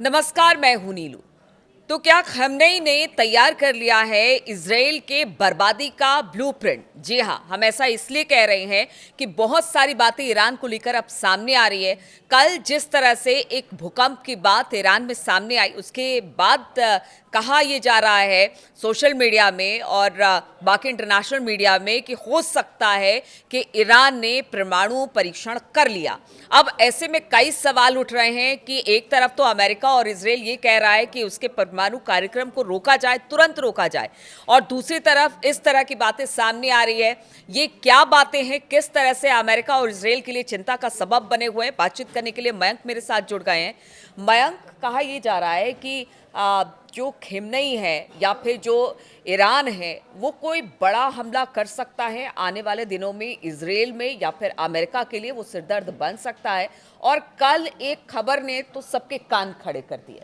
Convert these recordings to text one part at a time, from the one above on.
नमस्कार, मैं हूं नीलू। तो क्या खamenei ने तैयार कर लिया है इजराइल के बर्बादी का ब्लूप्रिंट? जी हां, हम ऐसा इसलिए कह रहे हैं कि बहुत सारी बातें ईरान को लेकर अब सामने आ रही है। कल जिस तरह से एक भूकंप की बात ईरान में सामने आई, उसके बाद कहा यह जा रहा है सोशल मीडिया में और बाकी इंटरनेशनल मीडिया में कि हो सकता है कि ईरान ने परमाणु परीक्षण कर लिया। अब ऐसे में कई सवाल उठ रहे हैं कि एक तरफ तो अमेरिका और इजराइल ये कह रहा है कि उसके परमाणु कार्यक्रम को रोका जाए, तुरंत रोका जाए, और दूसरी तरफ इस तरह की बातें सामने आ रही है। ये क्या बातें हैं, किस तरह से अमेरिका और इजराइल के लिए चिंता का सबब बने हुए हैं? बातचीत करने के लिए मयंक मेरे साथ जुड़ गए हैं। मयंक, कहा यह जा रहा है कि जो खamenei है या फिर जो ईरान है वो कोई बड़ा हमला कर सकता है आने वाले दिनों में इजराइल में, या फिर अमेरिका के लिए वो सिरदर्द बन सकता है। और कल एक खबर ने तो सबके कान खड़े कर दिए।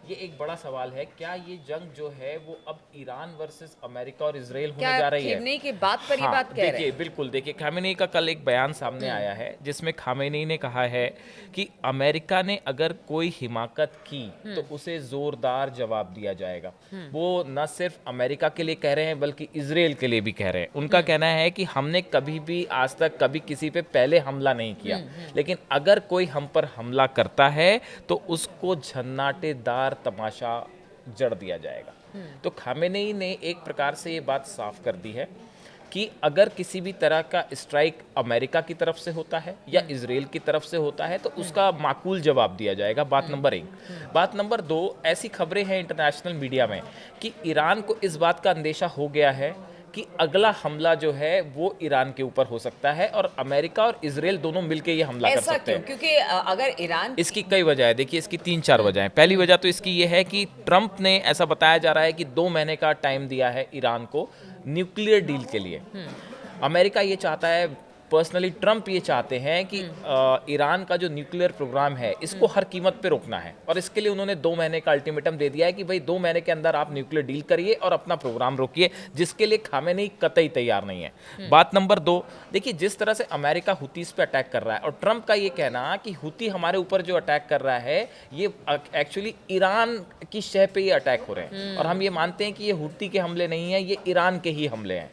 ये एक बड़ा सवाल है, क्या ये जंग जो है वो अब ईरान वर्सेस अमेरिका और इजराइल होने क्या जा रही है? खamenei की बात पर ये बात कह रहे देखिए, हैं? बिल्कुल देखिए, खामेनेई का कल एक बयान सामने आया है जिसमें खामेनेई ने कहा है कि अमेरिका ने अगर कोई हिमाकत की तो उसे जोरदार जवाब दिया जाएगा। वो न सिर्फ अमेरिका के लिए कह रहे हैं बल्कि इजराइल के लिए भी कह रहे हैं। उनका कहना है कि हमने कभी भी आज तक कभी किसी पे पहले हमला नहीं किया, लेकिन अगर कोई हम पर हमला करता है तो उसको झन्नाटेदार तमाशा जड़ दिया जाएगा। तो खामेनेई ने एक प्रकार से ये बात साफ कर दी है कि अगर किसी भी तरह का स्ट्राइक अमेरिका की तरफ से होता है या इजराइल की तरफ से होता है तो उसका माकूल जवाब दिया जाएगा। बात नंबर 1। बात नंबर 2, ऐसी खबरें हैं इंटरनेशनल मीडिया में कि ईरान को इस बात का अंदेशा हो गया है कि अगला हमला जो है वो ईरान के ऊपर हो सकता है और अमेरिका और इजराइल दोनों मिलकर ये हमला कर सकते हैं। क्योंकि अगर ईरान, इसकी कई वजह है। देखिए, इसकी 3-4 वजह हैं। पहली वजह तो इसकी ये है कि ट्रंप ने, ऐसा बताया जा रहा है कि 2 महीने का टाइम दिया है ईरान को न्यूक्लियर डील के लिए। अमेरिका ये चाहता है, पर्सनली ट्रंप ये चाहते हैं कि ईरान का जो न्यूक्लियर प्रोग्राम है इसको हर कीमत पे रोकना है, और इसके लिए उन्होंने 2 महीने का अल्टीमेटम दे दिया है कि भाई 2 महीने के अंदर आप न्यूक्लियर डील करिए और अपना प्रोग्राम रोकिए, जिसके लिए खामेनेई कतई तैयार नहीं है। बात नंबर 2, देखिए, जिस तरह से अमेरिका हुतीस पे अटैक कर रहा है और ट्रंप का ये कहना कि हुती हमारे ऊपर जो अटैक कर रहा है ये एक्चुअली ईरान की शह पे ये अटैक हो रहे हैं, और हम ये मानते हैं कि ये हुती के हमले नहीं है, ये ईरान के ही हमले हैं।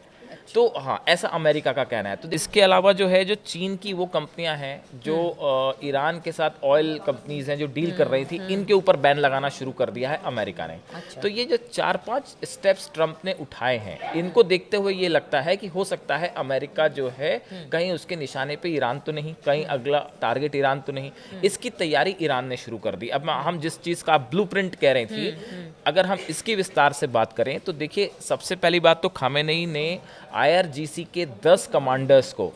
तो हाँ, ऐसा अमेरिका का कहना है। तो इसके अलावा जो है, जो चीन की वो कंपनियां हैं जो ईरान के साथ ऑयल कंपनीज हैं जो डील कर रही थी, इनके ऊपर बैन लगाना शुरू कर दिया है अमेरिका ने। अच्छा। तो ये जो 4-5 स्टेप्स ट्रंप ने उठाए हैं, इनको देखते हुए ये लगता है कि हो सकता है अमेरिका जो है कहीं उसके निशाने पे ईरान तो नहीं, कहीं अगला टारगेट ईरान तो नहीं। इसकी तैयारी ईरान ने शुरू कर दी। अब हम जिस चीज़ का ब्लूप्रिंट कह रही थी, अगर हम इसकी विस्तार से बात करें तो देखिए, सबसे पहली बात तो खामेनेई ने IRGC के 10 कमांडर्स को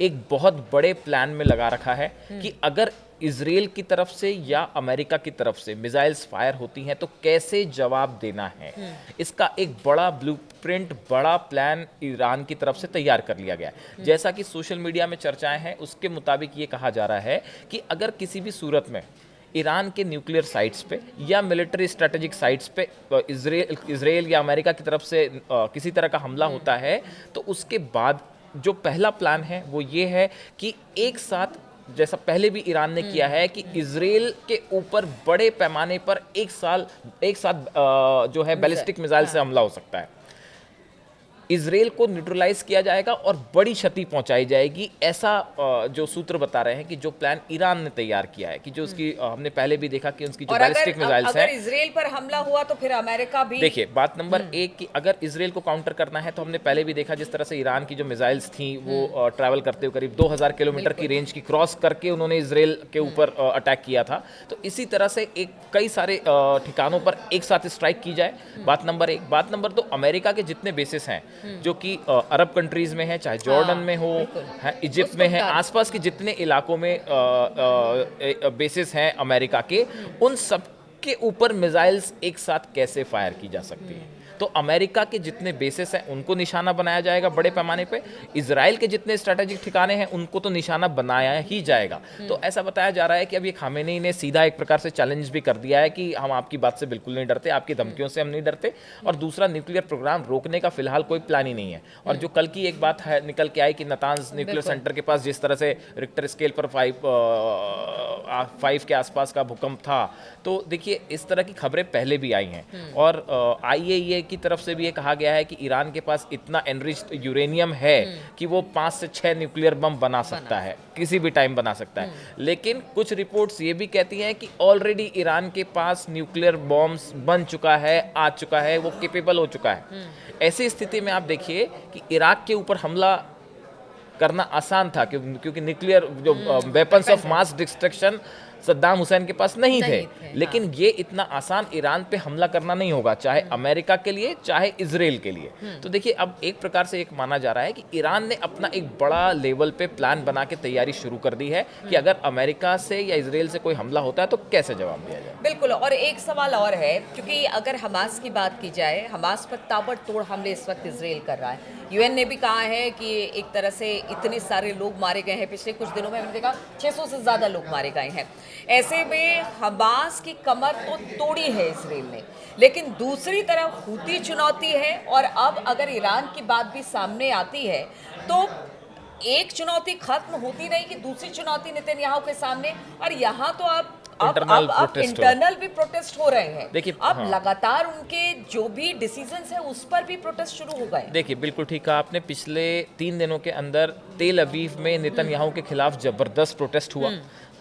एक बहुत बड़े प्लान में लगा रखा है कि अगर इजराइल की तरफ से या अमेरिका की तरफ से मिसाइल्स फायर होती हैं तो कैसे जवाब देना है। इसका एक बड़ा ब्लूप्रिंट, बड़ा प्लान ईरान की तरफ से तैयार कर लिया गया है। जैसा कि सोशल मीडिया में चर्चाएं हैं, उसके मुताबिक ये कहा जा रहा है कि अगर किसी भी सूरत में ईरान के न्यूक्लियर साइट्स पे या मिलिट्री स्ट्रेटेजिक साइट्स पे इजराइल या अमेरिका की तरफ से किसी तरह का हमला होता है तो उसके बाद जो पहला प्लान है वो ये है कि एक साथ, जैसा पहले भी ईरान ने किया है, कि इजराइल के ऊपर बड़े पैमाने पर एक साथ जो है बैलिस्टिक मिसाइल से हमला हो सकता है। इजराइल को न्यूट्रलाइज किया जाएगा और बड़ी क्षति पहुंचाई जाएगी। ऐसा जो सूत्र बता रहे हैं कि जो प्लान ईरान ने तैयार किया है, कि जो उसकी हमने पहले भी देखा कि उसकी जो बैलिस्टिक मिसाइल्स हैं, अगर इजराइल पर हमला हुआ तो फिर अमेरिका भी। देखिए, बात नंबर 1 कि अगर इजराइल को काउंटर करना है तो हमने पहले भी देखा जिस तरह से ईरान की जो मिसाइल्स थी वो ट्रैवल करते हुए करीब 2000 किलोमीटर की रेंज की क्रॉस करके उन्होंने इजराइल के ऊपर अटैक किया था। तो इसी तरह से कई सारे ठिकानों पर एक साथ स्ट्राइक की जाए। बात नंबर 1। बात नंबर 2, अमेरिका के जितने बेसिस हैं जो कि अरब कंट्रीज में है, चाहे जॉर्डन में हो, इजिप्ट में है, आसपास के जितने इलाकों में बेसिस हैं अमेरिका के, उन सब के ऊपर मिसाइल्स एक साथ कैसे फायर की जा सकती है। तो अमेरिका के जितने बेसिस हैं उनको निशाना बनाया जाएगा बड़े पैमाने पे, इजराइल के जितने स्ट्रैटेजिक ठिकाने हैं उनको तो निशाना बनाया ही जाएगा। तो ऐसा बताया जा रहा है कि अब ये खामेनी ने सीधा एक प्रकार से चैलेंज भी कर दिया है कि हम आपकी बात से बिल्कुल नहीं डरते, आपकी धमकियों से हम नहीं डरते, और दूसरा न्यूक्लियर प्रोग्राम रोकने का फिलहाल कोई प्लान ही नहीं है। और जो कल की एक बात है निकल के आई कि नातांज न्यूक्लियर सेंटर के पास जिस तरह से रिक्टर स्केल पर 5 के आसपास का भूकंप था, तो देखिए इस तरह की खबरें पहले भी आई हैं। और IAEA की तरफ से भी ये कहा गया है कि ईरान के पास इतना एनरिच्ड यूरेनियम है कि वो 5 से 6 न्यूक्लियर बम बना सकता है, किसी भी टाइम बना सकता है। लेकिन कुछ रिपोर्ट्स ये भी कहती हैं कि ऑलरेडी ईरान के पास न्यूक्लियर बॉम्ब्स बन चुका है, आ चुका है, वो केपेबल हो चुका है। ऐसी स्थिति में आप देखिए कि इराक के ऊपर हमला करना आसान था क्योंकि न्यूक्लियर जो weapons of mass destruction Saddam Hussain के पास नहीं थे। लेकिन ये इतना आसान ईरान पे हमला करना नहीं होगा, चाहे अमेरिका के लिए चाहे इजराइल के लिए। तो देखिए अब एक प्रकार से एक माना जा रहा है कि ईरान ने अपना एक बड़ा लेवल पे प्लान बना के तैयारी शुरू कर दी है कि अगर अमेरिका से या इजराइल से कोई हमला होता है तो कैसे जवाब दिया जाए। बिल्कुल। और एक सवाल और है, क्योंकि अगर हमास की बात की जाए, हमास पर ताबड़तोड़ हमले इस वक्त इजराइल कर रहा है। UN ने भी कहा है कि एक तरह से इतने सारे लोग मारे गए हैं, पिछले कुछ दिनों में हमने देखा 600 से ज़्यादा लोग मारे गए हैं। ऐसे में हमास की कमर तो तोड़ी है इजराइल ने, लेकिन दूसरी तरफ हूती चुनौती है। और अब अगर ईरान की बात भी सामने आती है तो एक चुनौती खत्म होती नहीं कि दूसरी चुनौती नेतन्याहू के सामने। और यहाँ तो अब इंटरनल भी प्रोटेस्ट हो रहे हैं। देखिए अब लगातार उनके जो भी डिसीजंस है उस पर भी प्रोटेस्ट शुरू हो गए। देखिए बिल्कुल ठीक कहा आपने, पिछले 3 दिनों के अंदर तेल अवीव में नेतन्याहू के खिलाफ जबरदस्त प्रोटेस्ट हुआ।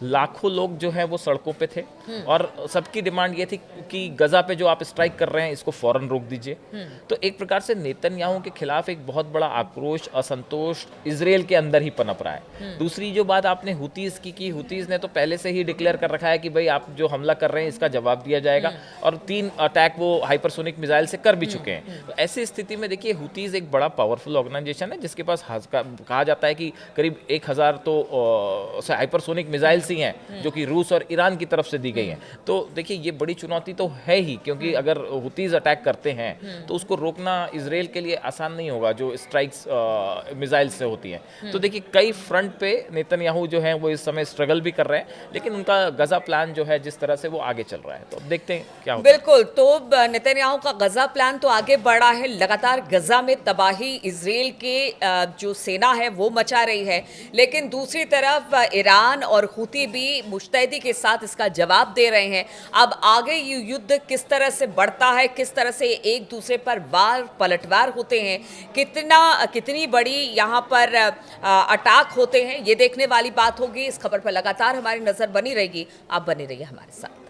लाखों लोग जो हैं वो सड़कों पे थे और सबकी डिमांड ये थी कि गजा पे जो आप स्ट्राइक कर रहे हैं इसको फौरन रोक दीजिए। तो एक प्रकार से नेतन्याहू के खिलाफ एक बहुत बड़ा आक्रोश, असंतोष इजराइल के अंदर ही पनप रहा है। दूसरी जो बात आपने हुतीज की हुतीज ने तो पहले से ही डिक्लेयर कर रखा है कि भाई आप जो हमला कर रहे हैं इसका जवाब दिया जाएगा, और 3 अटैक वो हाइपरसोनिक मिसाइल से कर भी चुके हैं। तो ऐसी स्थिति में देखिए हुतीज एक बड़ा पावरफुल ऑर्गेनाइजेशन है जिसके पास कहा जाता है कि करीब 1000 तो हाइपरसोनिक मिसाइल ही हैं जो कि रूस और ईरान की तरफ से दी गई हैं। तो देखिए ये बड़ी चुनौती तो है ही, क्योंकि अगर हुतीज अटैक करते हैं तो उसको रोकना इजराइल के लिए आसान नहीं होगा जो स्ट्राइक्स मिसाइल से होती हैं। तो देखिए कई फ्रंट पे नेतन्याहू जो है वो इस समय स्ट्रगल भी कर रहे हैं, लेकिन उनका गजा प्लान जो है जिस तरह से वो आगे चल रहा है, तो अब देखते हैं क्या होता है। बिल्कुल। तो नेतन्याहू का गजा प्लान तो आगे बढ़ा है, लगातार गजा में तबाही इजराइल के जो सेना है वो मचा रही है, लेकिन दूसरी तरफ ईरान और हुती भी मुस्तैदी के साथ इसका जवाब दे रहे हैं। अब आगे ये युद्ध किस तरह से बढ़ता है, किस तरह से एक दूसरे पर वार पलटवार होते हैं, कितनी बड़ी यहाँ पर अटैक होते हैं, ये देखने वाली बात होगी। इस खबर पर लगातार हमारी नजर बनी रहेगी। आप बने रहिए हमारे साथ।